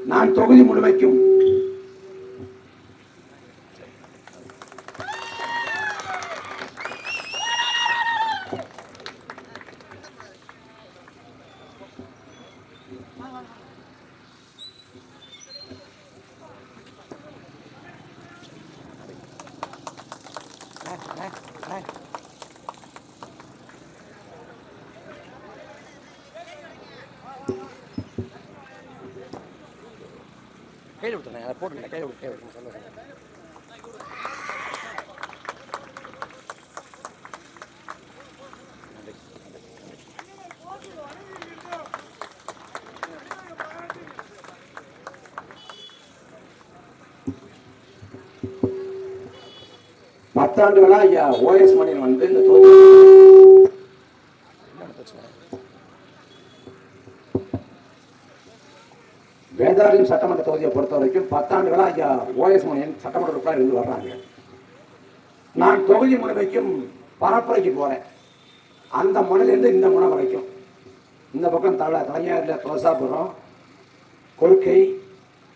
நான் தொகுதி முழுமைக்கும் கையில் விட்டுறேன், அதை போட்டுருங்க, கையில் விட்டு சந்தோஷம். பத்தாண்டுகளா ஐயா ஓஎஸ் மணியன் வந்து இந்த வேதாரின் சட்டமன்ற தொகுதியை பொறுத்த வரைக்கும் 10 ஆண்டுகளா ஐயா ஓஎஸ் மணியன் சட்டமன்ற உறுப்பினர் இருந்து வர்றாங்க. நான் தொகுதி முழுமைக்கும் பரப்புரைக்கு போறேன். அந்த முனையிலிருந்து இந்த முனை வரைக்கும், இந்த பக்கம் தலைஞர்ல தோசாபுரம், கொருக்கை,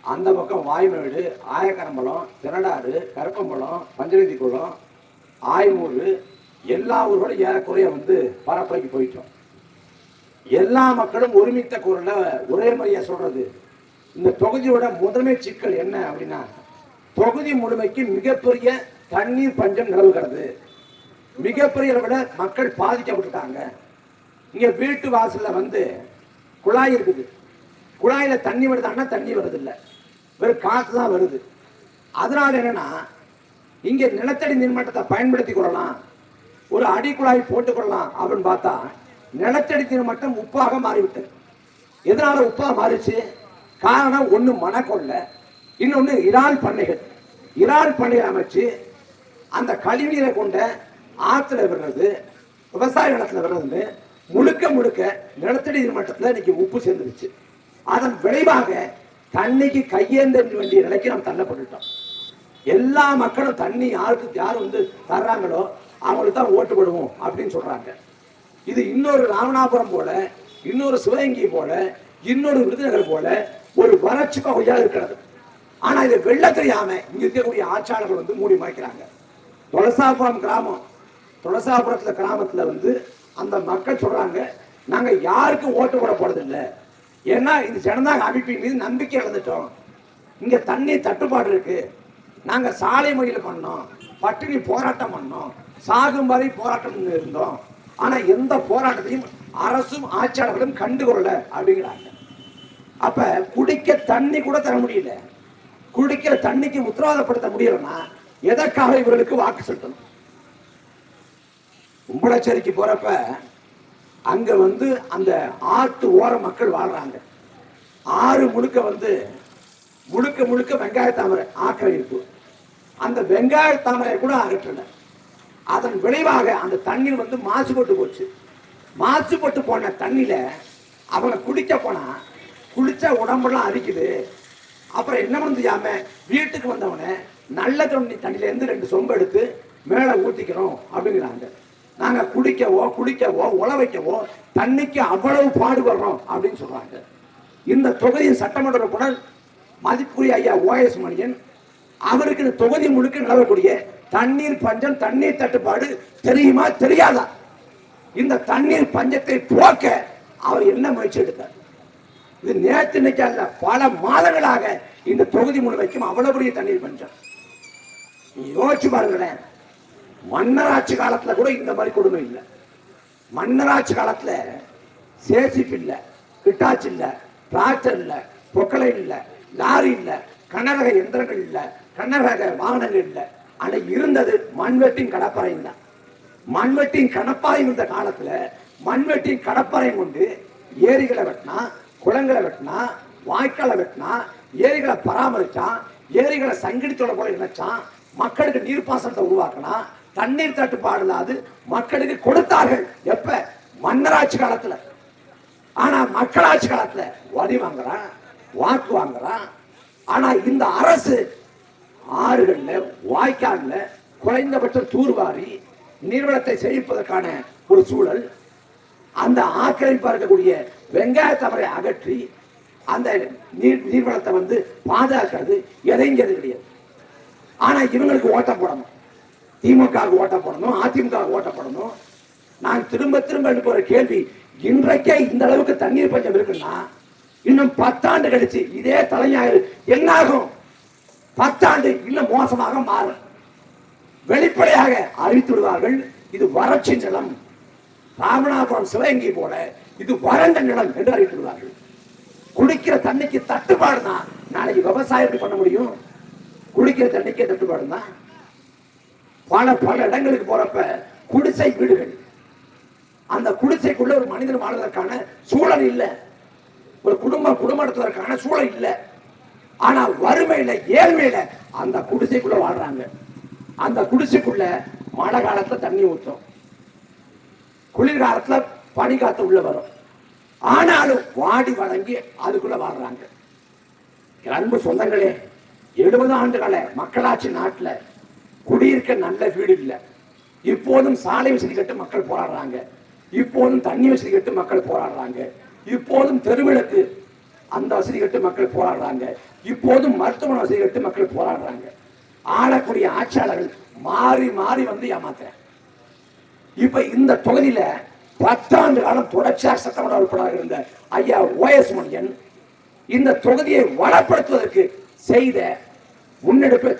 அந்த பக்கம் வாய்மேடு, ஆயக்கரம்பலம், திரடாறு, கருப்பம்பலம், பஞ்சநதி குளம், ஆய்மூர், எல்லா ஊர்களும் ஏறக்குறைய வந்து பரப்புரைக்கு போயிட்டோம். எல்லா மக்களும் ஒருமித்த குரல்ல ஒரே மாதிரியா சொல்றது, இந்த தொகுதியோட முதன்மை சிக்கல் என்ன அப்படின்னா, தொகுதி முழுமைக்கு மிகப்பெரிய தண்ணீர் பஞ்சம் நிலவுகிறது. மிகப்பெரிய அளவில் மக்கள் பாதிக்கப்பட்டுட்டாங்க. இங்க வீட்டு வாசல்ல வந்து குழாய் இருக்குது. குழாயில தண்ணி வருதான்னா தண்ணி வருது இல்லை, வெறும் காற்று தான் வருது. அதனால என்னன்னா, இங்க நிலத்தடி நீர்மட்டத்தை பயன்படுத்தி கொள்ளலாம், ஒரு அடி குழாய் போட்டுக்கொள்ளலாம் அப்படின்னு பார்த்தா நிலத்தடி நீர்மட்டம் உப்பாக மாறிவிட்டது. எதனால உப்பாக மாறிச்சு? காரணம் ஒண்ணு மணக்கொள்ளை, இன்னொன்னு இறால் பண்ணைகள். இறால் பண்ணைகள் அமைச்சு அந்த கழிவுநீரை கொண்ட ஆற்றுல விடுறது, விவசாய நிலத்துல விடுறதுன்னு முழுக்க முழுக்க நிலத்தடி நீர் மட்டத்தில் இன்னைக்கு உப்பு சேர்ந்துருச்சு. அதன் விளைவாக தண்ணிக்கு கையேந்த வேண்டிய நிலைக்கு நாம் தள்ளப்பட்டுட்டோம். எல்லா மக்களும் தண்ணி யார் வந்து தர்றாங்களோ அவங்களுக்கு தான் ஓட்டு போடுவோம் அப்படின்னு சொல்றாங்க. இது இன்னொரு ராமநாதபுரம் போல, இன்னொரு சிவகங்கை போல, இன்னொரு விருதுநகர் போல ஒரு வறட்சி பகுதியாக இருக்கிறது. ஆனா இதை வெள்ள தெரியாம இங்க இருக்கக்கூடிய ஆட்சியாளர்கள் வந்து மூடி மறைக்கிறாங்க. துளசாபுரம் கிராமம், துளசாபுரத்துல கிராமத்துல வந்து அந்த மக்கள் சொல்றாங்க, நாங்க யாருக்கும் ஓட்டு போட போறதில்லை, ஏன்னா இந்த ஜனநாயக அமைப்பின் மீது நம்பிக்கை இழந்துட்டோம். இங்க தண்ணி தட்டுப்பாடு இருக்கு, நாங்க சாலை மறியல் பண்ணோம், பட்டினி போராட்டம் பண்ணோம், சாகும் வரை போராட்டம் இருந்தோம், ஆனா எந்த போராட்டத்தையும் அரசும் ஆட்சியாளர்களும் கண்டுகொள்ள அப்படிங்கிறாங்க. அப்ப குடிக்க தண்ணி கூட தர முடியல. குடிக்கிற தண்ணிக்கு உத்தரவாதப்படுத்த முடியலன்னா எதற்காக இவர்களுக்கு வாக்கு செலுத்தணும்? கும்பலச்சேரிக்கு போறப்ப அங்க வந்து அந்த ஆட்டு ஓர மக்கள் வாழ்றாங்க. ஆறு முழுக்க வந்து முழுக்க முழுக்க வெங்காய தாமரை ஆக்கிரமிப்பு. அந்த வெங்காய தாமரை கூட அகற்றல. அதன் விளைவாக அந்த தண்ணீர் வந்து மாசுபட்டு போச்சு. மாசுபட்டு போன தண்ணியில அவங்க குடிக்க போனா குளிச்சா உடம்பெல்லாம் அரிக்குது. அப்புறம் என்ன பண்ணாம வீட்டுக்கு வந்தவன நல்ல தண்ணியில இருந்து 2 சொம்பு எடுத்து மேல ஊத்திக்கிறோம் அப்படிங்கிறாங்க. நாங்க குடிக்கவோ உழ வைக்கவோ தண்ணிக்கு அவ்வளவு பாடுபடுறோம் அப்படின்னு சொல்றாங்க. இந்த தொகுதியின் சட்டமன்ற உறுப்பினர் மதிப்புரிய ஐயா ஓஎஸ் மணியன் அவருக்கு இந்த தொகுதி முழுக்க நிலவக்கூடிய தண்ணீர் பஞ்சம், தண்ணீர் தட்டுப்பாடு தெரியுமா தெரியாதா? இந்த தண்ணீர் பஞ்சத்தை போக்க அவர் என்ன முயற்சி எடுத்தார்? இது நேற்று இன்னைக்கு அல்ல, பல மாதங்களாக இந்த தொகுதி முழுமைக்கும் அவ்வளவு பெரிய தண்ணீர் பஞ்சம். யோசிச்சு பாருங்களேன், மன்னராட்சி காலத்துல கூட இந்த மாதிரி கொடுமை இல்லை. மன்னராட்சி காலத்துல சேசிப் இல்ல, கிட்டாச்சு இல்ல, டிராக்டர் இல்ல, பொக்கலை இல்ல, லாரி இல்ல, கனரக எந்திரங்கள் இல்ல, கனரக வாகனங்கள் இல்ல. ஆனா இருந்தது மண்வெட்டின் கடப்பாறையும் தான். மண்வெட்டின் கடப்பாறை இருந்த காலத்துல மண்வெட்டின் கடப்பாறை கொண்டு ஏரிகளை வெட்டினா, குளங்களை வெட்டினா, வாய்க்காலை வெட்டினா, ஏரிகளை பராமரிச்சான், ஏரிகளை சங்கிடித்தோட போல இணைச்சான், மக்களுக்கு நீர்ப்பாசனத்தை உருவாக்கினா, தண்ணீர் தட்டுப்பாடு இல்லாது மக்களுக்கு கொடுத்தார்கள். எப்ப? மன்னராட்சி காலத்துல. ஆனா மக்களாட்சி காலத்துல வரி வாங்குறான், வாக்கு வாங்குறான். ஆனா இந்த அரசு ஆறுகள்ல வாய்க்கால்ல குறைந்தபட்சம் தூர்வாரி நீர்வளத்தை செழிப்பதற்கான ஒரு சூழல், அந்த ஆக்கிரமிப்பா இருக்கக்கூடிய வெங்காய தவறை அகற்றி அந்த நீர்வளத்தை வந்து பாதுகாக்கிறது எதையும் செய்யறது கிடையாது. ஆனா இவங்களுக்கு ஓட்டம் போடணும், திமுக ஓட்டம் போடணும், அதிமுக ஓட்டம் போடணும். நான் திரும்ப திரும்ப எழுப்ப ஒரு கேள்வி, இன்றைக்கே இந்த அளவுக்கு தண்ணீர் பஞ்சம் இருக்குன்னா இன்னும் 10 ஆண்டு கழிச்சு இதே தலைஞாயிறு என்னாகும்? 10 ஆண்டு இன்னும் மோசமாக மாறும். வெளிப்படையாக அறிவித்து விடுவார்கள், இது வறட்சி நிலம், ராமநாதபுரம் சிவகங்கை போல இது வறண்ட நிலம் என்று அறிவித்து விடுவார்கள். குடிக்கிற தண்ணிக்கு தட்டுப்பாடுனா நாளைக்கு விவசாயம் எப்படி பண்ண முடியும்? குடிக்கிற தண்ணிக்கு தட்டுப்பாடுனா பல இடங்களுக்கு போறப்ப குடிசை வீடுகள், அந்த குடிசைக்குள்ள ஒரு மனிதன் வாழ்வதற்கான சூழல் இல்லை, ஒரு குடும்பம் நடத்துவதற்கான சூழல் இல்லை. ஆனா வறுமையில ஏழ்மையில அந்த குடிசைக்குள்ள வாழ்றாங்க. அந்த குடிசைக்குள்ள மழை காலத்துல தண்ணி ஊற்றும், குளிர்காலத்துல பனி காத்து உள்ள வரும். ஆனாலும் வாடி வழங்கி அதுக்குள்ள வாழ்றாங்க. அன்பு சொந்தங்களே, 70 ஆண்டுகள மக்களாட்சி நாட்டுல குடியிருக்க நல்ல வீடு இல்லை. இப்போதும் சாலை வசதி கட்டு மக்கள் போராடுறாங்க, இப்போதும் தண்ணி வசதி கட்டு மக்கள் போராடுறாங்க, இப்போதும் தெருவிளக்கு அந்த வசதி கட்டு மக்கள் போராடுறாங்க, இப்போதும் மருத்துவமனை வசதி கட்டு மக்கள் போராடுறாங்க. ஆளக்கூடிய ஆட்சியாளர்கள் மாறி மாறி வந்து ஏமாத்துற. இப்ப இந்த தொகுதியில 10 ஆண்டு காலம் தொடர்ச்சியாக சட்டமன்ற உறுப்பினராக இருந்த ஐயா OS மணியன் இந்த தொகுதியை வளப்படுத்துவதற்கு செய்த முன்னெடுப்பு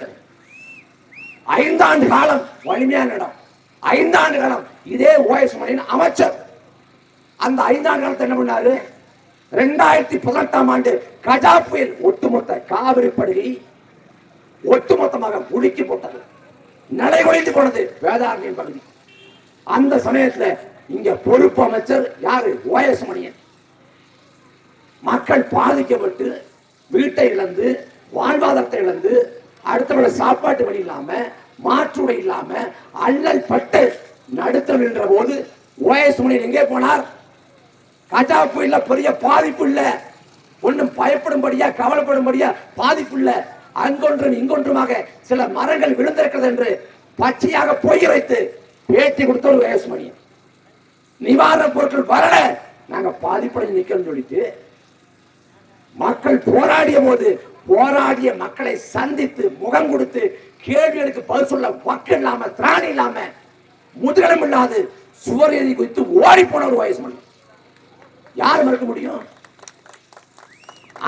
5 ஆண்டு காலம் வலிமையான இடம். 5 ஆண்டு காலம் இதே OS மணியன் அமைச்சர். அந்த 5 ஆண்டு காலத்தை என்ன பண்ணாரு? 2018ஆம் ஆண்டு கஜா புயல் ஒட்டுமொத்த காவிரி படுகை ஒட்டுமொத்தமாக உலுக்கி போட்டது, நடைகுறைந்து போனது வேதாரண்யம் பகுதி. அந்த சமயத்துல இங்க பொறுப்பு அமைச்சர் யாரு? OS மணியன். மக்கள் பாதிக்கப்பட்டு வீட்டை இழந்து வாழ்வாதாரத்தை இழந்து அடுத்தவரை சாப்பாட்டு வழி இல்லாம மாற்றுடை இல்லாம அல்லல் பட்டு நடுத்தம் நின்ற போது OS மணியன் எங்கே போனார்? கஜா புயல்ல பெரிய பாதிப்பு இல்ல, ஒன்றும் பயப்படும்படியா கவலைப்படும்படியா பாதிப்பு இல்ல, அங்கொன்றும் இங்கொன்றுமாக சில மரங்கள் விழுந்திருக்கிறது என்று பச்சையாக பொய் வைத்து பேட்டி கொடுத்த ஒரு OS மணியன். நிவாரண பொருட்கள் வரல, நாங்க பாதிப்படைஞ்சு நிக்கிறோம் சொல்லிட்டு மக்கள் போராடிய போது போராடிய மக்களை சந்தித்து முகம் கொடுத்து கேள்விகளுக்கு பதில் சொல்ல மக்கள் இல்லாம திராணி இல்லாம முதுகலம் இல்லாது சுவர் எழுதி குறித்து ஓடி போன ஒரு OS மணியன். யாரு மறுக்க முடியும்?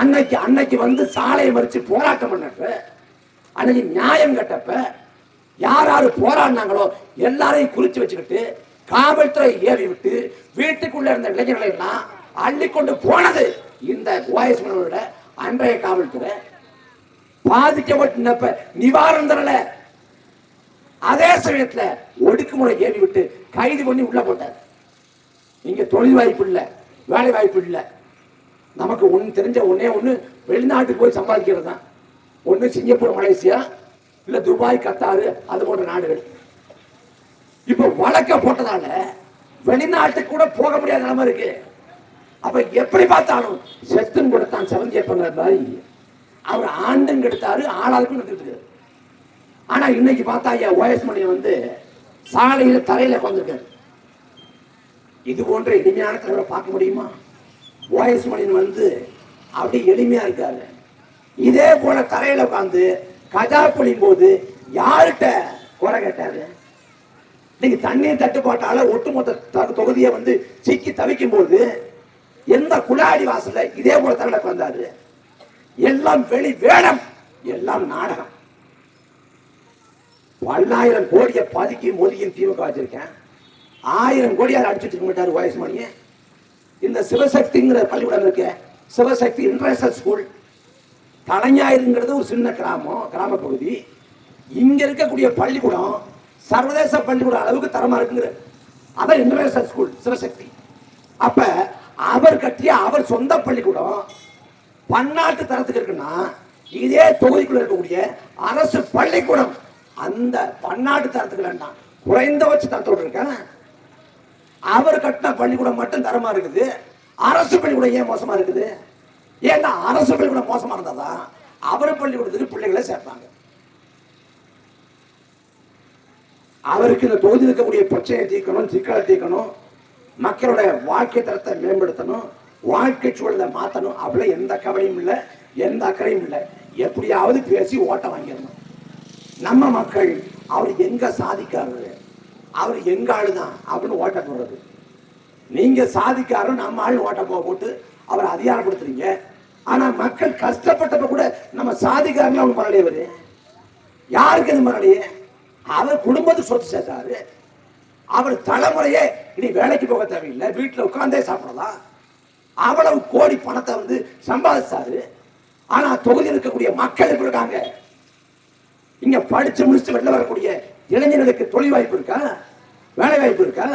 அன்னைக்கு வந்து சாலையை மறிச்சு போராட்டம் பண்ணப்ப, அன்னைக்கு நியாயம் கட்டப்ப யார் யாரு போராடினாங்களோ எல்லாரையும் குறிச்சு வச்சுக்கிட்டு காவல்துறை ஏவி விட்டு வீட்டுக்குள்ள இருந்த இளைஞர்களை எல்லாம் அள்ளிக்கொண்டு போனது இந்த OS மணியனோட அன்றைய காவல்துறை. பாதிக்கப்பட்ட நிவாரணம் தரல, அதே சமயத்துல ஒடுக்குமுறை ஏவி விட்டு கைது பண்ணி உள்ள போட்டார். இங்க தொழில் வாய்ப்பு இல்ல, வேலை வாய்ப்பு இல்ல. நமக்கு ஒண்ணு தெரிஞ்ச ஒண்ணு வெளிநாட்டுக்கு போய் சம்பாதிக்கிறது தான். ஒண்ணு சிங்கப்பூர், மலேசியா, இல்ல துபாய், கத்தாரு, அது போன்ற நாடுகள். இப்ப வழக்க போட்டதால வெளிநாட்டுக்கு கூட போக முடியாத நிலைமை இருக்கு. அப்ப எப்படி பார்த்தாலும் செத்தும் கொடுத்தான் செவந்தியப்பங்க மாதிரி அவர் ஆண்டும் கெடுத்தாரு, ஆளாளுக்கும் எடுத்துட்டு. ஆனா இன்னைக்கு பார்த்தா ஐயா OS மணியன் வந்து சாலையில தரையில உட்கார்ந்திருக்காரு. இது போன்ற எளிமையான தலைவரை பார்க்க முடியுமா? OS மணியன் வந்து அப்படி எளிமையா இருக்காரு. இதே போல தரையில உட்கார்ந்து கஜா புயலின் போது யார்கிட்ட குறை கேட்டாரு? இன்னைக்கு தண்ணீர் தட்டுப்பாட்டால ஒட்டுமொத்த தொகுதியை வந்து சிக்கி தவிக்கும் போது எந்த குழாடி வாசல்ல இதே போல தரையில உட்கார்ந்தாரு? எல்லாம் வெளி வேடம், எல்லாம் நாடகம். 10,000 கோடியை பாதிக்கும் மோதியும் திமுக வச்சிருக்கேன். 1000 கோடியை அடிச்சுட்டு மாட்டாரு OS மணியன். இந்த சிவசக்திங்கிற பள்ளிக்கூடம் இருக்கு, சிவசக்தி இன்டர்நேஷனல் ஸ்கூல், தலைஞாயிறுங்கிறது ஒரு சின்ன கிராம பகுதி. இங்க இருக்கக்கூடிய பள்ளிக்கூடம் சர்வதேச பள்ளிக்கூடம் அளவுக்கு தரமா இருக்குங்கிற அதான் இன்டர்நேஷனல் ஸ்கூல் சிவசக்தி. அப்ப அவர் கட்டிய அவர் சொந்த பள்ளிக்கூடம் பன்னாட்டு தரத்துக்கு இருக்குன்னா இதே தொகுதிக்குள்ள இருக்கக்கூடிய அரசு பள்ளிக்கூடம் அந்த பன்னாட்டு தரத்துக்கு வேண்டாம், குறைந்தபட்ச தரத்தோடு இருக்க. அவர் கட்டின பள்ளிக்கூடம் மட்டும் தரமா இருக்குது, அரசு பள்ளிக்கூடம் ஏன் மோசமா இருக்குது? ஏன்னா அரசு பள்ளிக்கூடம் மோசமா இருந்தாதான் அவர் பள்ளிக்கூடத்துக்கு பிள்ளைகளை சேர்ப்பாங்க. அவருக்கு இந்த தொகுதியில் இருக்கக்கூடிய பிரச்சனையை தீர்க்கணும், சிக்கலை தீர்க்கணும், மக்களுடைய வாழ்க்கை தரத்தை மேம்படுத்தணும், வாழ்க்கை சூழலை மாற்றணும். அவ்வளோ எந்த கவலையும் இல்லை, எந்த அக்கறையும் இல்லை. எப்படியாவது பேசி ஓட்ட வாங்கிடணும். நம்ம மக்கள் அவர் எங்க சாதிக்காரரு, அவர் எங்க ஆளுதான் அப்படின்னு ஓட்ட போடுறது. நீங்க சாதிக்காரரும் நம்ம ஆள் ஓட்ட போட்டு அவரை அதிகாரப்படுத்துறீங்க. ஆனா மக்கள் கஷ்டப்பட்டப்ப கூட நம்ம சாதிக்காரங்க அவங்க மரலையவர் யாருக்கு இது மரலையே? அவர் குடும்பத்துக்கு சொத்து சேர்த்தாரு. அவர் தலைமுறையே இனி வேலைக்கு போக தேவையில்லை, வீட்டில் உட்கார்ந்தே சாப்பிடலாம். அவ்வளவு கோடி பணத்தை வந்து சம்பாதிச்சாரு. ஆனா தொகுதியில் இருக்கக்கூடிய மக்கள் எப்படி இருக்காங்க? இங்க படிச்சு முடிச்சு வெளில வரக்கூடிய இளைஞர்களுக்கு தொழில் வாய்ப்பு இருக்கா? வேலை வாய்ப்பு இருக்கா?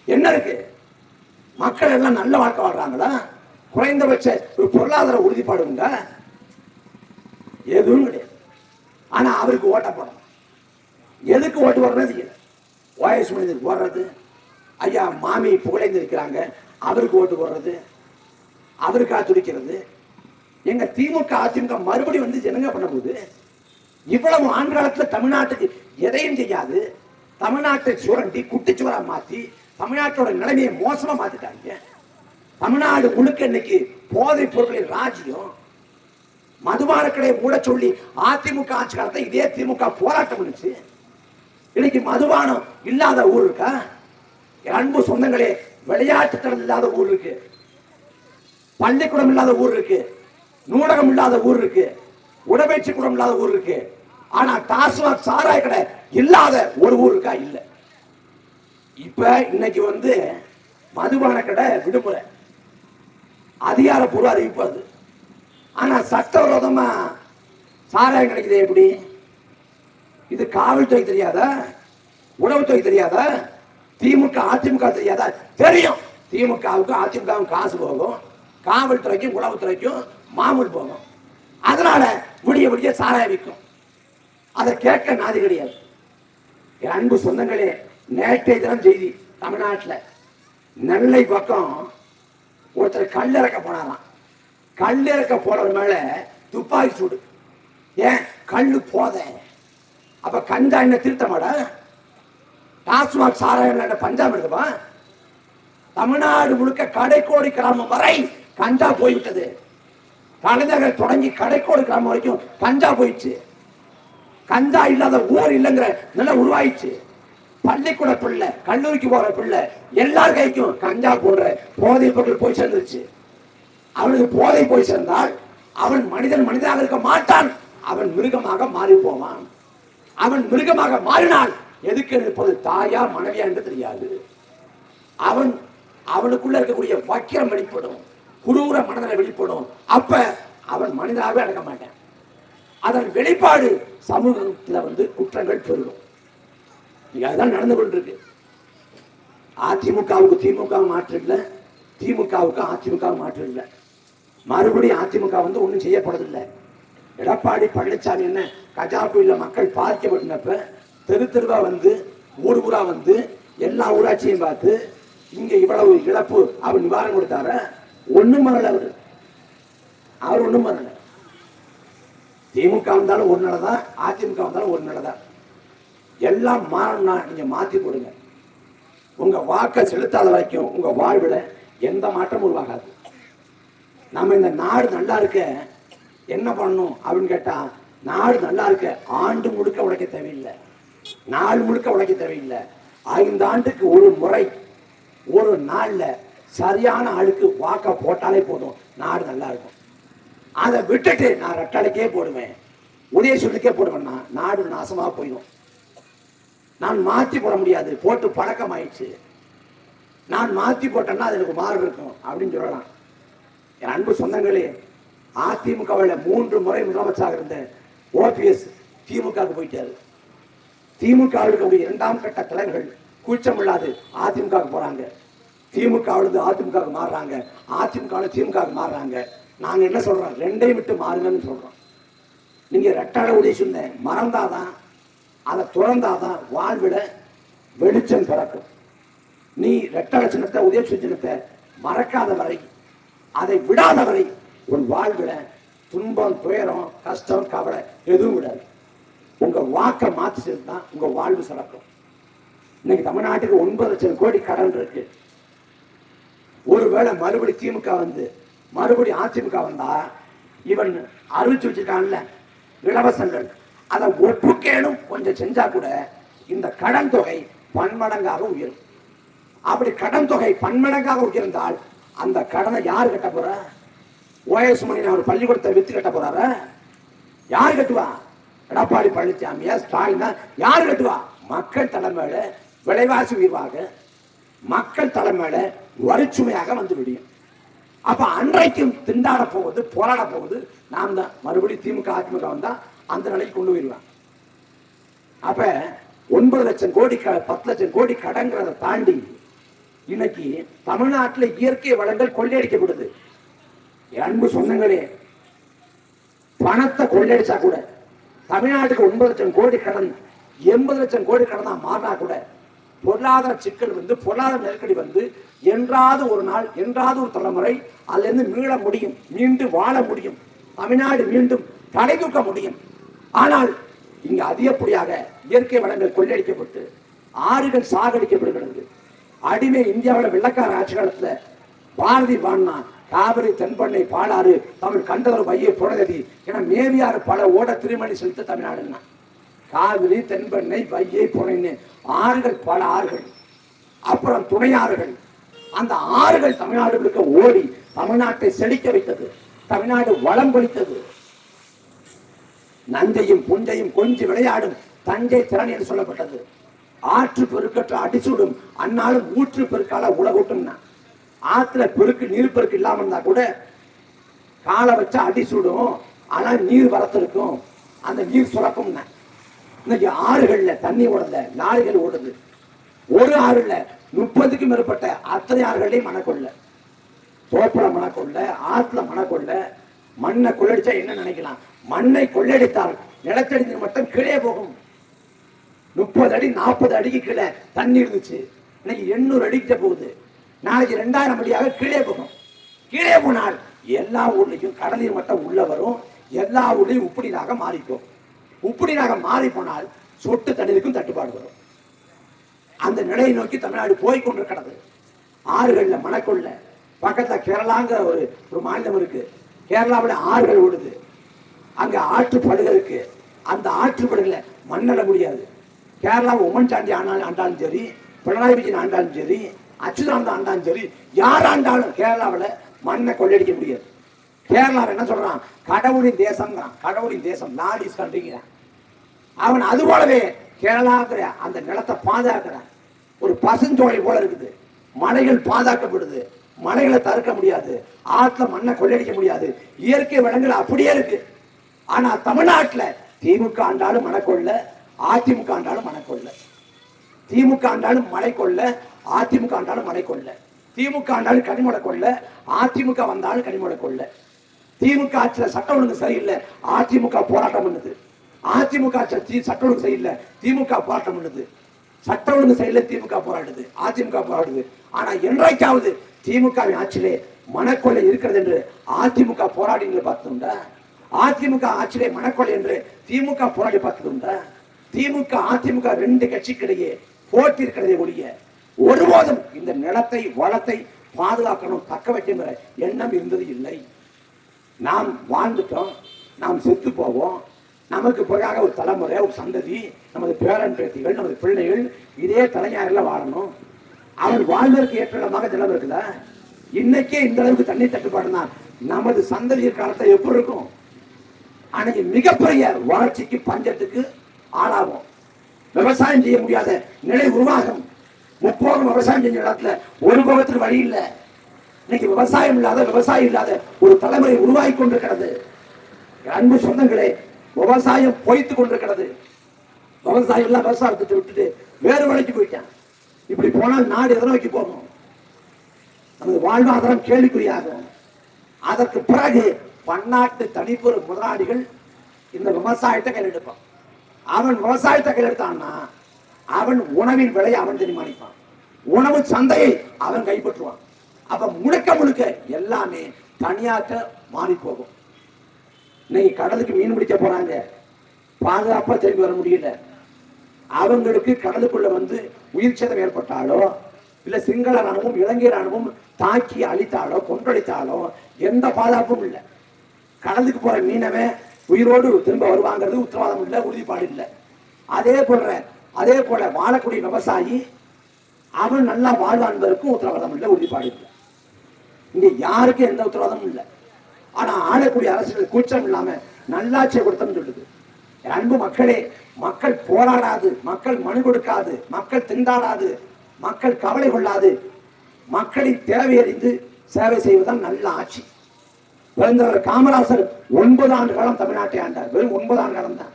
என்ன இருக்கு? மக்கள் எல்லாம் நல்ல வாழ்க்கை வாழ்றாங்களா? குறைந்தபட்ச ஒரு பொருளாதார உறுதிப்பாடு உண்டா? எதுவும் கிடையாது. ஆனா அவருக்கு ஓட்ட போடணும். எதுக்கு ஓட்டு போடுறது? ஓஎஸ் மனிதருக்கு போடுறது, ஐயா மாமி புகழைந்து இருக்கிறாங்க அவருக்கு ஓட்டு போடுறது, அவருக்கா துடிக்கிறது. எங்க திமுக அதிமுக மறுபடியும் வந்து என்னங்க பண்ண போகுது? இவ்வளவு ஆண்காலத்தில் தமிழ்நாட்டுக்கு எதையும் செய்யாது, தமிழ்நாட்டை சுரண்டி குட்டிச்சுவரா மாத்தி தமிழ்நாட்டோட நிலைமையை மோசமா மாத்திட்டாங்க. தமிழ்நாடு முழுக்க இன்னைக்கு போதைப் பொருட்களின் ராஜ்யம். மதுபான கடையை மூட சொல்லி அதிமுக ஆட்சி காலத்தை இதே திமுக போராட்டம் பண்ணுச்சு. இன்னைக்கு மதுபானம் இல்லாத ஊர் இருக்கா? அன்பு சொந்தங்களே, விளையாட்டு தடம் இல்லாத ஊர் இருக்கு, பள்ளிக்கூடம் இல்லாத ஊர் இருக்கு, நூலகம் இல்லாத ஊர் இருக்கு, உடற்பயிற்சி கூடம் இல்லாத ஊர் இருக்கு. ஆனா டாஸ்மாக் சாராய கடை இல்லாத ஒரு ஊர் இருக்கா? இல்ல. இப்ப இன்னைக்கு வந்து மதுபான கடை விடுமுறை, அதிகாரப்பூர்வ அறிவிப்பு அது. ஆனா சட்டவிரோதமா சாராயம் கிடைக்குது எப்படி? இது காவல்துறை தெரியாதா? உளவுத்துறை தெரியாதா? திமுக அதிமுக தெரியாதா? தெரியும். திமுகவுக்கு அதிமுகவும் காசு போகும், காவல்துறைக்கும் உளவுத்துறைக்கும் மாமூல் போகும். அதனால விடிய விடிய சாராய விற்கும். அதை கேட்க நாதி கிடையாது. என் அன்பு சொந்தங்களே, நேற்றைய தினம் செய்தி, தமிழ்நாட்டில் நெல்லை பக்கம் ஒருத்தர் கல்லிறக்க போனாராம். கல்லிறக்க போறது மேல துப்பாக்கி சூடு. ஏன்? கல்லு போத. அப்ப கஞ்சா என்ன திருத்தமாடா? டாஸ்மாக் சாராயம் என்ன பஞ்சாப் எடுத்துப்பா? தமிழ்நாடு முழுக்க கடைக்கோடி கிராமம் வரை கஞ்சா போய்விட்டது. தலைநகர் தொடங்கி கடைக்கோடி கிராமம் வரைக்கும் கஞ்சா போயிடுச்சு. கஞ்சா இல்லாத ஊர் இல்லைங்கிற நிலை உருவாயிடுச்சு. பள்ளிக்கூட பிள்ளை, கல்லூரிக்கு போற பிள்ளை எல்லார் கைக்கும் கஞ்சா போடுற போதை பொருள் போய் சேர்ந்துருச்சு. அவனுக்கு போதை போய் சேர்ந்தால் அவன் மனிதனாக இருக்க மாட்டான், அவன் மிருகமாக மாறி போவான். அவன் மிருகமாக மாறினால் எதுக்கு இருப்பது தாயா மனைவியா என்று தெரியாது. அவனுக்குள்ள இருக்கக்கூடிய வக்கிரம் வெளிப்படும், குரூர மனதில் வெளிப்படும். அப்ப அவன் மனிதனாகவே அடக்க மாட்டான். அதன் வெளிப்பாடு சமூகத்தில் வந்து குற்றங்கள் பெருகும். அதுதான் நடந்து கொண்டிருக்கு. அதிமுகவுக்கு திமுக மாற்று இல்லை, திமுகவுக்கு அதிமுக மாற்று இல்லை. மறுபடியும் அதிமுக வந்து ஒன்றும் செய்யப்படுறதில்லை. எடப்பாடி பழனிசாமி என்ன கஜா புயலில் மக்கள் பாதிக்கப்பட்டப்ப தெரு தெருவா வந்து ஊர் ஊரா வந்து எல்லா ஊராட்சியும் பார்த்து இங்க இவ்வளவு இழப்பு அவர் நிவாரணம் கொடுத்தார? ஒண்ணும் வரல. அவர் ஒண்ணும் வரல. திமுக வந்தாலும் ஒரு நிலைதான், அதிமுக வந்தாலும் ஒரு நிலைதான். எல்லாம் மாறணும்னா நீங்க மாத்தி போடுங்க. உங்க வாக்கை செலுத்தாத வரைக்கும் உங்க வாழ்வில் எந்த மாற்றமும் உருவாகாது. நம்ம இந்த நாடு நல்லா இருக்க என்ன பண்ணணும் அப்படின்னு கேட்டா, நாடு நல்லா இருக்க ஆண்டு முழுக்க உழைக்க தேவையில்லை, நாள் முழுக்க உழைக்க தேவையில்லை. 5 ஆண்டுக்கு ஒரு முறை ஒரு நாள்ல சரியான ஆளுக்கு வாக்க போட்டாலே போதும், நாடு நல்லா இருக்கும். அதை விட்டுட்டு நான் ரெட்டலைக்கே போடுவேன், உதயசூரியனுக்கே போடுவேன்னா நாடு நாசமா போயிடும். நான் மாற்றி போட முடியாது, போட்டு பழக்கம் ஆயிடுச்சு. நான் மாற்றி போட்டேன்னா அது எனக்கு மாறு இருக்கும் அப்படின்னு சொல்லலாம். என் அன்பு சொந்தங்களே, அதிமுகவில் 3 முறை முதலமைச்சராக இருந்த ஓபிஎஸ் திமுகவுக்கு போயிட்டாரு. திமுக இருக்கக்கூடிய 2ஆம் கட்ட தலைவர்கள் கூச்சமில்லாது அதிமுகவுக்கு போறாங்க, திமுக அதிமுகவுக்கு மாறுறாங்க, அதிமுக திமுகவுக்கு மாறுறாங்க. நாங்க என்ன சொல்றோம்? 2ஐயும் விட்டு மாறுங்கன்னு சொல்றோம். நீங்க ரெட்டாட உதவி மறந்தாதான், அதை துறந்தாதான் வாழ்விட வெளிச்சம் பிறக்கும். நீ ரெட்டாட சின்னத்தை உதவி சின்னத்தை மறக்காத வரை, அதை விடாத வரை உன் வாழ்விட துன்பம், துயரம், கஷ்டம், கவலை எதுவும் விடாது. உங்க வாக்கை மாற்றி தான் உங்க வாழ்வு சிறக்கும். இன்னைக்கு தமிழ்நாட்டுக்கு 9 லட்சம் கோடி கடன் இருக்கு. ஒருவேளை மறுபடி திமுக வந்து மறுபடி அதிமுக வந்தா இவன் அறிவிச்சு வச்சிருக்கான்ல இலவசங்கள், அதை ஒப்புக்கேனும் கொஞ்சம் செஞ்சா கூட இந்த கடன் தொகை பன்மடங்காக உயரும். அப்படி கடன் தொகை பன்மடங்காக உயர்ந்தால் அந்த கடனை யாரு கட்ட போற? ஓஎஸ் மணி அவர் பள்ளிக்கூடத்தை வித்து கட்ட போறார? யாரு கட்டுவா? எடப்பாடி பழனிசாமியா ஸ்டாலினா? யாரு கட்டுவா? மக்கள் தலைமையில விலைவாசி உயர்வாக, மக்கள் தலைமையில வரிச்சுமையாக வந்து விடியும். அப்ப அன்றைக்கும் திண்டாட போவது, போராட போவது நாம் தான். மறுபடியும் திமுக அதிமுக வந்தா அந்த நிலைக்கு கொண்டு போயிடுவான். அப்ப 9 லட்சம் கோடி 10 லட்சம் கோடி கடங்கிறத தாண்டி இன்னைக்கு தமிழ்நாட்டில் இயற்கை வளங்கள் கொள்ளையடிக்கப்படுது. அன்பு சொந்தங்களே, பணத்தை கொள்ளையடிச்சா கூட தமிழ்நாட்டுக்கு 9 லட்சம் கோடி கடன் 80 லட்சம் கோடி கடனா மாறினா கூட பொருளாதார சிக்கல் வந்து, பொருளாதார நெருக்கடி வந்து என்றாவது ஒரு நாள், என்றாவது ஒரு தலைமுறை அதுல இருந்து மீள முடியும், மீண்டும் வாழ முடியும், தமிழ்நாடு மீண்டும் தலை தூக்க முடியும். ஆனால் இங்கு அதிகப்படியாக இயற்கை வளங்கள் கொள்ளையடிக்கப்பட்டு ஆறுகள் சாகடிக்கப்படுகிறது. அடிமை இந்தியாவில் வெள்ளக்கார ஆட்சி காலத்துல பாரதி பாடினா காவிரி தென்பண்ணை பாலாறு தமிழ் கண்டவர் வையை புறநதி என மேவியாறு பல ஓட திருமணி செலுத்த தமிழ்நாடுன்னா காவிரி தென்பண்ணை வையை புனைன்னு ஆறுகள், பல ஆறுகள், அப்புறம் துணை ஆறுகள். அந்த ஆறுகள் தமிழ்நாடுகளுக்கு ஓடி தமிழ்நாட்டை செழிக்க வைத்தது, தமிழ்நாடு வளம் கொளித்தது. நஞ்சையும் புஞ்சையும் கொஞ்சி விளையாடும் தஞ்சை திறன் என்று சொல்லப்பட்டது. ஆற்று பெருக்கற்ற அடிசூடும் அந்நாளும் ஊற்று பெருக்கால உலகூட்டும்னா, ஆற்றுல பெருக்கு நீர் பெருக்கு இல்லாம இருந்தா கூட காலை வச்சா அடிசூடும், ஆனா நீர் வரத்திருக்கும், அந்த நீர் சுரக்கும்னா. இன்னைக்கு ஆறுகள்ல தண்ணி ஓடல, லாரிகள் ஓடுது. ஒரு ஆறுல 30க்கும் மேற்பட்ட அத்தனை ஆறுகளையும் மணக்கொள்ள, தோப்புல மணக்கொள்ள, ஆற்றுல மணக்கொள்ள. மண்ணை கொள்ளடிச்சா என்ன நினைக்கலாம்? மண்ணை கொள்ளடித்தால் நிலத்தடி நீர் மட்டும் கீழே போகும். 30 அடி 40 அடிக்கு கீழே தண்ணி இருந்துச்சு, இன்னைக்கு 800 அடிக்கிட்ட போகுது. நாளைக்கு 2000 அடியாக கீழே போகும். கீழே போனால் எல்லா ஊர்லயும் கடலில் மட்டும் உள்ள வரும், எல்லா ஊர்லயும் உப்பு நீராக மாறிக்கும். உப்பு நீராக மாறி போனால் சொட்டு தண்ணீருக்கும் தட்டுப்பாடு வரும். அந்த நிலையை நோக்கி தமிழ்நாடு போய்கொண்டிருக்கிறது. ஆறுகள்ல மணக்கொள்ள, பக்கத்துல கேரளாங்கிற ஒரு மாநிலம் இருக்கு, கேரளாவில் ஆறுகள் ஓடுது, அங்க ஆற்றுப்படுகை இருக்கு. அந்த ஆற்றுப்படுகளை மண்ணட முடியாது. கேரளா உமன் சாண்டி ஆண்டாலும் சரி, பினராயி விஜயன் ஆண்டாலும் சரி, அச்சுதானந்தா ஆண்டாலும் சரி, யார் ஆண்டாலும் கேரளாவில் மண்ணை கொள்ளையடிக்க முடியாது. கேரளாவில் என்ன சொல்றான்? கடவுளின் தேசம், கடவுளின் தேசம், நாட் இஸ் கண்ட்ரிங்க. அவன் அது போலவே கேரளாங்கிற அந்த நிலத்தை பாதுகாக்கிறான். ஒரு பசுஞ்சோலை போல இருக்குது. மலைகள் பாதுகாக்கப்படுது, மலைகளை தடுக்க முடியாது, ஆற்றுல மண்ணை கொள்ளையடிக்க முடியாது, இயற்கை வளங்கள் அப்படியே இருக்கு. ஆனா தமிழ்நாட்டில் திமுக ஆண்டாலும் மணக்கொள்ள, அதிமுக ஆண்டாலும் மணக்கொள்ள. திமுக ஆண்டாலும் மழை கொள்ள, அதிமுக ஆண்டாலும் மழை கொள்ள. திமுக ஆண்டாலும் கனிமொழி கொள்ள, அதிமுக வந்தாலும் கனிமொழி கொள்ள. திமுக ஆட்சியில் சட்ட ஒழுங்கு சரியில்லை, அதிமுக போராட்டம் பண்ணுது. அதிமுக ஆட்சி சட்ட ஒழுங்கு சரியில்லை, திமுக போராட்டம் பண்ணுது. சட்ட ஒழுங்கு சரியில்லை, திமுக போராடுது, அதிமுக போராடுது. ஆனா என்றைக்காவது திமுக ஆட்சியிலே மணக்கொள்ளை இருக்கிறது என்று அதிமுக போராடிங்களை பார்த்ததுண்டா? அதிமுக ஆட்சியிலே மணக்கொள்ளை என்று திமுக போராடி பார்த்ததுண்டா? திமுக அதிமுக 2 கட்சிக்கிடையே போட்டி இருக்கிறதை ஒழிய ஒருபோதும் இந்த நிலத்தை வளத்தை பாதுகாக்கணும், தக்க வைக்கின்ற எண்ணம் இருந்தது இல்லை. நாம் வாழ்ந்துட்டோம், நாம் செத்து போவோம், நமக்கு பிறகாக ஒரு தலைமுறை, ஒரு சந்ததி, நமது பேரன் பேத்திகள், நமது பிள்ளைகள் இதே தலைஞாயில வாழணும். அவன் வாழ்வதற்கு ஏற்ற இடமாக நிலம் இருக்குதா? இன்னைக்கே இந்த அளவுக்கு தண்ணீர் தட்டுப்பாடுனா நமது சந்ததி காலத்தை எப்படி இருக்கும்? அன்னைக்கு மிகப்பெரிய வறட்சிக்கு, பஞ்சத்துக்கு ஆளாகும். விவசாயம் செய்ய முடியாத நிலை உருவாகும். முப்போகம் விவசாயம் செஞ்ச இடத்துல ஒரு போகத்துக்கு வழி இல்லை. இன்னைக்கு விவசாயம் இல்லாத, விவசாயம் இல்லாத ஒரு தலைமுறை உருவாகி கொண்டிருக்கிறது. அன்பு சொந்தங்களே, விவசாயம் பொய்த்து கொண்டிருக்கிறது. விவசாயம் எல்லாம் விவசாயத்தை விட்டுட்டு வேறு வழிக்கு போயிட்டான். இப்படி போனால் நாடு எதை நோக்கி போகும்? நமது வாழ்வாதாரம் கேள்விக்குறியாகும். அதற்கு பிறகு பன்னாட்டு தனிப்பொரு முதலாளிகள் இந்த விவசாயத்தை கையில் எடுப்பான். அவன் விவசாயத்தை கையில் எடுத்தான்னா அவன் உணவின் விலையை அவன் தீர்மானிப்பான், உணவு சந்தையை அவன் கைப்பற்றுவான். அப்ப முழுக்க முழுக்க எல்லாமே தனியாக்க மாறி போகும். இன்னைக்கு கடலுக்கு மீன் பிடிக்க போறாங்க, பாதுகாப்பா திரும்பி வர முடியல. அவங்களுக்கு கடலுக்குள்ள வந்து உயிர் சேதம் ஏற்பட்டாலோ இல்ல சிங்கள ராணுவம் இலங்கை ராணுவம் தாக்கி அழித்தாலோ கொன்றடித்தாலோ எந்த பாதுகாப்பும் இல்லை. கடலுக்கு போற மீனவன் உயிரோடு திரும்ப வருவாங்கிறது உத்தரவாதம் இல்லை, உறுதிப்பாடு இல்லை. அதே போல வாழக்கூடிய விவசாயி அவன் நல்லா வாழ்வான்பதற்கும் உத்தரவாதம் இல்லை, உறுதிப்பாடு இல்லை. இங்க யாருக்கும் எந்த உத்தரவாதமும் இல்லை. ஆனா ஆளக்கூடிய அரசுகள் கூச்சம் இல்லாம நல்லாட்சியை கொடுத்தோம்னு சொல்லுது. அன்பு மக்களே, மக்கள் போராடாது, மக்கள் மனு கொடுக்காது, மக்கள் திண்டாடாது, மக்கள் கவலை கொள்ளாது, மக்களின் தேவையறிந்து சேவை செய்வதுதான் நல்ல ஆட்சி. பிறந்தவர் காமராசர் 9 ஆண்டு காலம் தமிழ்நாட்டை ஆண்டார். வெறும் 9 ஆண்டு காலம் தான்.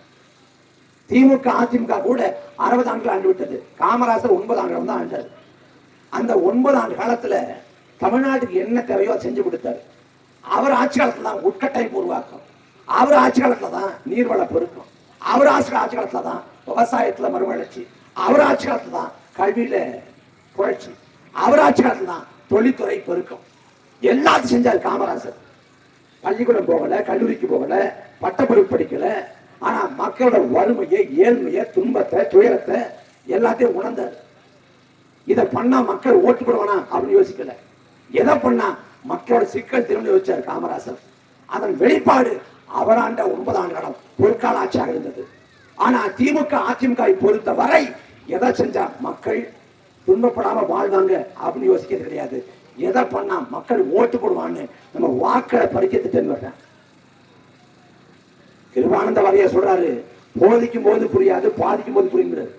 திமுக அதிமுக கூட 60 ஆண்டுகள் ஆண்டு விட்டது. காமராசர் 9 ஆண்டு காலம் தான் ஆண்டார். அந்த 9 ஆண்டு காலத்துல தமிழ்நாட்டுக்கு என்ன தேவையோ செஞ்சு கொடுத்தாரு. அவர் ஆட்சி காலத்துல தான் உட்கட்டமைப்பு உருவாக்கும், அவர் ஆட்சி காலத்துல தான் நீர்வள பெருக்கம், அவர் ஆட்சி காலத்துல தான் விவசாயத்துல மறுமலர்ச்சி, அவர் ஆட்சி காலத்துல தான் கல்வியில புரட்சி, அவர் ஆட்சி காலத்துல தான் தொழில்துறை பெருக்கம். எல்லாத்தையும் செஞ்சார் காமராசர். பள்ளிக்கூடம் போகல, கல்லூரிக்கு போகல, பட்டப்படிப்பு படிக்கல. ஆனா மக்களோட வறுமையை, ஏழ்மையை, துன்பத்தை, துயரத்தை எல்லாத்தையும் உணர்ந்தார். இதை பண்ணா மக்கள் ஓட்டு போடுவானா அப்படின்னு யோசிக்கல. எதை பண்ணா மக்களோட சிக்கல் திரும்ப வச்சார் காமராசர். அதன் வெளிப்பாடு அவராண்ட 9 ஆண்டு காலம் பொற்கால ஆட்சியாக இருந்தது. ஆனா திமுக அதிமுக பொறுத்த வரை எதை செஞ்சா மக்கள் துன்பப்படாம வாழ்வாங்க அப்படின்னு யோசிக்கிறது கிடையாது. எதை பண்ணா மக்கள் ஓட்டு போடுவான்னு நம்ம வாக்களை பறிக்கிறதுன்னு வர்றேன். கிருபானந்த வாரியா சொல்றாரு, போதிக்கும் போது புரியாது, பாதிக்கும் போது புரியுங்கிறாரு.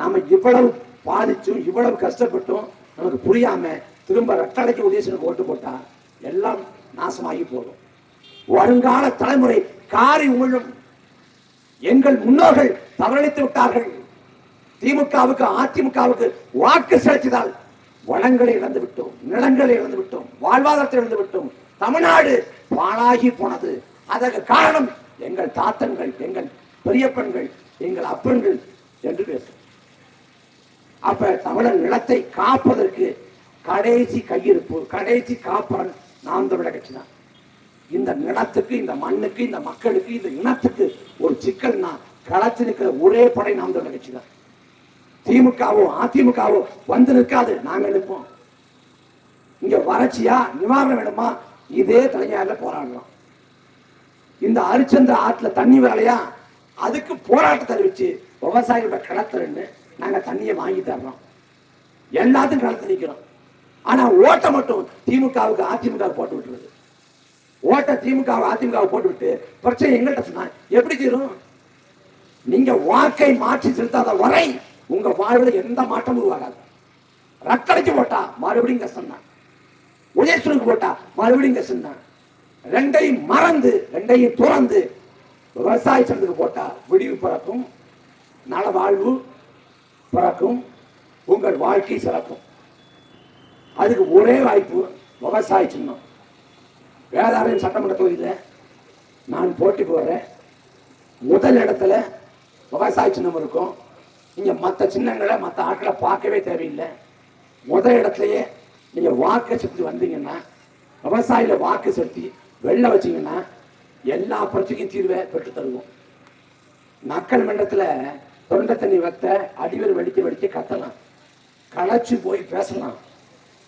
நாம இவ்வளவு பாதிச்சும் இவ்வளவு கஷ்டப்பட்டும் நமக்கு புரியாம திரும்ப ரெட்டலைக்கு உதயசனுக்கு ஓட்டு போட்டா எல்லாம் நாசமாகி போகும். வருங்கால தலைமுறை காரி உமிழும். எங்கள் முன்னோர்கள் தவறளித்து விட்டார்கள். திமுகவுக்கு அதிமுகவுக்கு வாக்கு செலுத்தினால் வளங்களை இழந்து விட்டோம், நிலங்களை இழந்து விட்டோம், வாழ்வாதாரத்தை இழந்து விட்டோம். தமிழ்நாடு பாழாகி போனது. அதற்கு காரணம் எங்கள் தாத்தன்கள், எங்கள் பெரியப்பன்கள், எங்கள் அப்பன்கள் என்று பேசும். அப்ப தமிழர் நிலத்தை காப்பதற்கு கடைசி கையிருப்பு, கடைசி காப்பான் நாம் தமிழர் கட்சி தான். இந்த நிலத்துக்கு, இந்த மண்ணுக்கு, இந்த மக்களுக்கு, இந்த இனத்துக்கு ஒரு சிக்கல்னா களத்தில் இருக்கிற ஒரே படை நாம் தமிழர் கட்சி தான். திமுகவோ அதிமுகவோ வந்து நிற்காது, நாங்க நிற்போம். இங்க வறட்சியா நிவாரணம் வேணுமா, இதே தலைஞாயில போராடுறோம். இந்த அரிச்சந்திர ஆற்றுல தண்ணி வரலையா, அதுக்கு போராட்டத்தை அறிவிச்சு விவசாயிகளோட களத்துல நாங்க தண்ணியை வாங்கி தர்றோம். எல்லாத்தையும் களத்தில் நிற்கிறோம். ஆனா ஓட்டை மட்டும் திமுகவுக்கு அதிமுக போட்டு விட்டுருது. ஓட்டை திமுக அதிமுக போட்டு விட்டு பிரச்சனை எங்கள்கிட்ட சொன்னா எப்படி தீரும்? நீங்க வாக்கை மாற்றி செலுத்தாத வரை உங்க வாழ்வுல எந்த மாற்றம் உருவாகாது. ரத்தடைக்கு போட்டா மறுபடியும் கஷ்டம் தான், உதயசனுக்கு போட்டா மறுபடியும் கஷ்டம் தான். ரெண்டையும் மறந்து, ரெண்டையும் துறந்து விவசாய சந்தத்துக்கு போட்டா விடிவு பிறக்கும், நல வாழ்வு பிறக்கும், உங்கள் வாழ்க்கை சிறக்கும். அதுக்கு ஒரே வாய்ப்பு விவசாய சின்னம். வேதாரண்யம் சட்டமன்ற தொகுதியில் நான் போட்டி போடுறேன். முதல் இடத்துல விவசாய சின்னம் இருக்கும். நீங்க மற்ற சின்னங்களை, மற்ற ஆட்களை பார்க்கவே தேவையில்லை. முதல் இடத்துலயே நீங்க வாக்கு செலுத்தி வந்தீங்கன்னா, விவசாயில வாக்கு செலுத்தி வெள்ள வச்சீங்கன்னா எல்லா பிரச்சனையும் தீர்வை பெற்று தருவோம். மக்கள் மன்றத்தில் தொண்டை தண்ணி வைத்த அடிவர் வெடிக்க கத்தலாம், களைச்சு போய் பேசலாம்.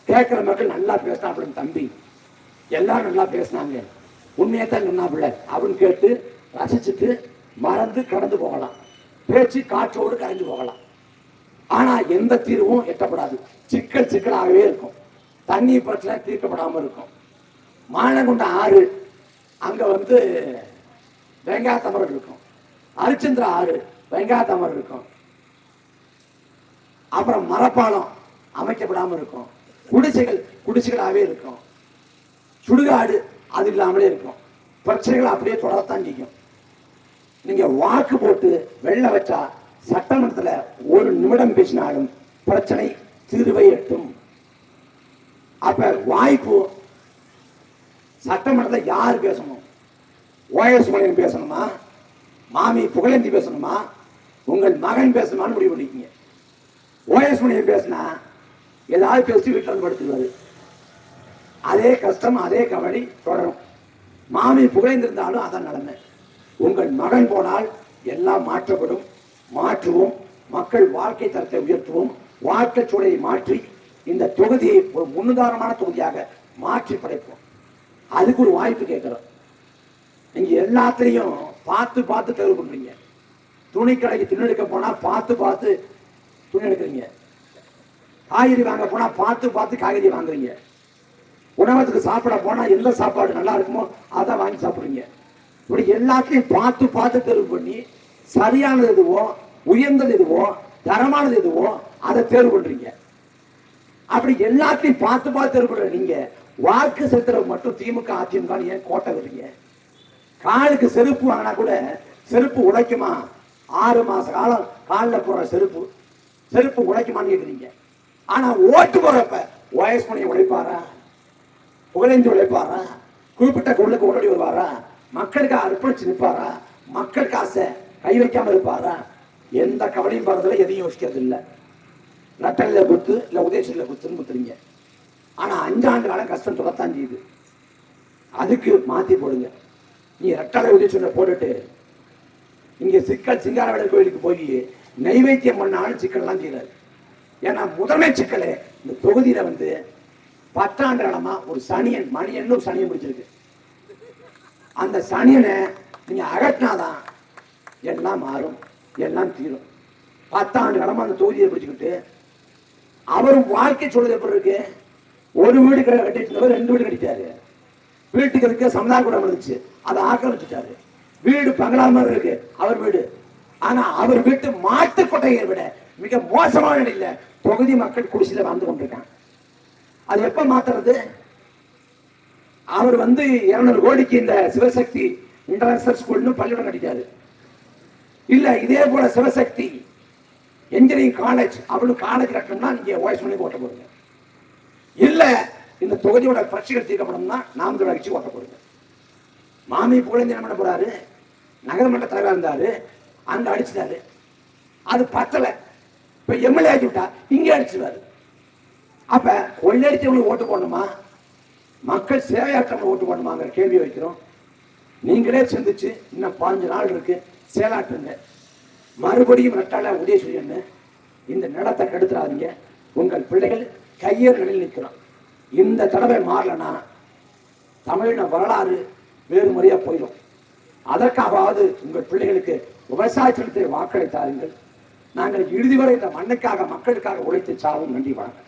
கேட்கிற மக்கள் நல்லா பேசினா அப்படின்னு தம்பி எல்லாரும் நல்லா பேசினாங்க, உண்மையை தான் சொன்னாப்புல அப்படின்னு கேட்டு ரசிச்சுட்டு மறந்து கடந்து போகலாம். பேச்சு காற்றோடு கரைஞ்சு போகலாம். ஆனா எந்த தீர்வும் எட்டப்படாது. சிக்கலாகவே இருக்கும். தண்ணி பிரச்சனை தீர்க்கப்படாம இருக்கும். மானகுண்ட ஆறு அங்க வெங்காய தமரம் இருக்கும். அரிச்சந்திர ஆறு வெங்காய தமரம் இருக்கும். அப்புறம் மரப்பாலம் அமைக்கப்படாம இருக்கும். குடிசைகளாகவே இருக்கும். சுடுகாடு அது இல்லாமலே இருக்கும். பிரச்சனைகள் அப்படியே தொடரத்தான் செய்யும். நீங்க வாக்கு போட்டு வெள்ள வச்சா சட்டமன்றத்தில் ஒரு நிமிடம் பேசினாலும் பிரச்சனை தீர்வை எட்டும். அப்ப வாய்ப்பு சட்டமன்றத்தில் யார் பேசணும்? ஓஎஸ் மணியன் பேசணுமா, மாமி புகழேந்தி பேசணுமா, உங்கள் மகன் பேசணுமான்னு முடிவு பண்ணிக்கீங்க. ஓஎஸ் மணியன் பேசினா ஏதாவது பேசி வீட்டில் வந்து படுத்துக்குவாரு. அதே கஷ்டம், அதே கவலை தொடரும். மாமி புகழ்ந்திருந்தாலும் அதான் நிலைமை. உங்கள் மகன் போனால் எல்லாம் மாற்றப்படும். மாற்றுவோம். மக்கள் வாழ்க்கை தரத்தை உயர்த்துவோம். வாழ்க்கை சூழலை மாற்றி இந்த தொகுதியை ஒரு முன்னுதாரணமான தொகுதியாக மாற்றி படைப்போம். அதுக்கு ஒரு வாய்ப்பு கேட்கிறோம். நீங்க எல்லாத்தையும் பார்த்து பார்த்து தேர்வு பண்றீங்க. துணி கடைக்கு துணி எடுக்க போனா பார்த்து பார்த்து துணி எடுக்கிறீங்க. காய்கறி வாங்க போனா பார்த்து பார்த்து காய்கறி வாங்குறீங்க. உணவகத்துக்கு சாப்பிட போனா எந்த சாப்பாடு நல்லா இருக்குமோ அதை வாங்கி சாப்பிடுறீங்க. இப்படி எல்லாத்தையும் பார்த்து பார்த்து தேர்வு பண்ணி சரியானது எதுவோ, உயர்ந்தது எதுவோ, தரமானது எதுவோ அதை தேர்வு பண்றீங்க. அப்படி எல்லாத்தையும் பார்த்து பார்த்து தேர்வு பண்ற நீங்க வாக்கு செலுத்துறது மட்டும் திமுக அதிமுக ஏன் கோட்டை விடுறீங்க? காலுக்கு செருப்பு வாங்கினா கூட செருப்பு உடைக்குமா? 6 மாச காலம் காலில் போற செருப்பு உடைக்குமான்னு கேட்குறீங்க. ஆனா ஓட்டு போறப்ப வயசு மணியை உழைப்பாரா? புகழேந்தி உழைப்பாரா? குறிப்பிட்ட குழுக்கு ஓடி வருவாரா? மக்களுக்கு அர்ப்பணிச்சு நிற்பாரா? மக்கள் காசை கை வைக்காம இருப்பாரா? எந்த கவலையும் போறதுல எதையும் யோசிக்கிறது இல்லை. நட்டல குத்து இல்ல உதயசில குத்துன்னு குத்துறீங்க. ஆனா 5 ஆண்டு காலம் கஷ்டம் தொடத்தான் செய்யுது. அதுக்கு மாத்தி போடுங்க. நீ ரெட்டலை உதயசில போட்டுட்டு இங்க சிங்காரவேலர் கோயிலுக்கு போய் நைவேத்தியம் பண்ணாலும் சிக்கல்லாம் செய்யறாரு. ஏன்னா முதன்மை சிக்கலே இந்த தொகுதியில 10 ஆண்டு காலமா ஒரு சனியன் மணியன் ஒரு சனியன் பிடிச்சிருக்கு. அந்த சனியனை நீங்க அகற்றினாதான் எல்லாம் மாறும், எல்லாம் தீரும். 10 ஆண்டு காலமா அந்த தொகுதியை பிடிச்சுக்கிட்டு அவரும் வாழ்க்கை சொல்றது எப்படி இருக்கு? ஒரு வீடு கட்டிட்டு 2 வீடு கட்டிட்டாரு. வீட்டுக்கு இருக்க சமுதாய கூட இருந்துச்சு, அதை ஆக்கிரமிச்சுட்டாரு. வீடு பங்களா மாதிரி இருக்கு அவர் வீடு. ஆனா அவர் வீட்டு மாட்டு கொட்டையை விட மிக மோசமான நிலையில தொகுதி மக்கள் குடிசையில வாழ்ந்து கொண்டிருக்காங்க. அது எப்ப மாத்துறது? அவர் 200 கோடிக்கு இந்த சிவசக்தி இன்டர்நேஷனல் ஸ்கூல்னு பள்ளிக்கூடம் கட்டிட்டாரு. இல்ல இதே போல சிவசக்தி என்ஜினியரிங் காலேஜ் அவளுக்கு காலேஜ் கட்டணும்னா நீங்க வாய்ஸ் பண்ணி ஓட்ட போடுங்க. இல்ல இந்த தொகுதியோட பிரச்சனைகள் தீர்க்கப்படணும்னா நாம் கட்சி ஓட்ட போடுங்க. மாமி புகழேந்தி என்ன பண்ண போறாரு? நகரமன்ற தலைவராக இருந்தாரு, அங்க அடிச்சுட்டாரு. அது பத்தல, இப்ப எம்எல்ஏ ஆக்கி விட்டா இங்கே அடிச்சுவாரு. அப்ப கொள்ளடிச்சவங்களுக்கு ஓட்டு போடணுமா, மக்கள் சேவையாற்றவங்க ஓட்டு போடணுமாங்கிற கேள்வி வைக்கிறோம். நீங்களே சிந்திச்சு இன்னும் 15 நாள் இருக்கு, செயலாற்றுங்க. மறுபடியும் ரெட்டால உதயசூரியன் இந்த நிலத்தை கெடுத்துறாதீங்க. உங்கள் பிள்ளைகள் கையேறு நிலையில் நிற்கிறோம். இந்த தடவை மாறலன்னா தமிழின வரலாறு வேறு முறையா போயிடும். அதற்காவது உங்கள் பிள்ளைகளுக்கு விவசாயத்திற்கு வாக்களித்தார்கள். நாங்கள் இறுதி வரை இந்த மண்ணுக்காக மக்களுக்காக உழைத்து சாவும். நன்றி, வணக்கம்.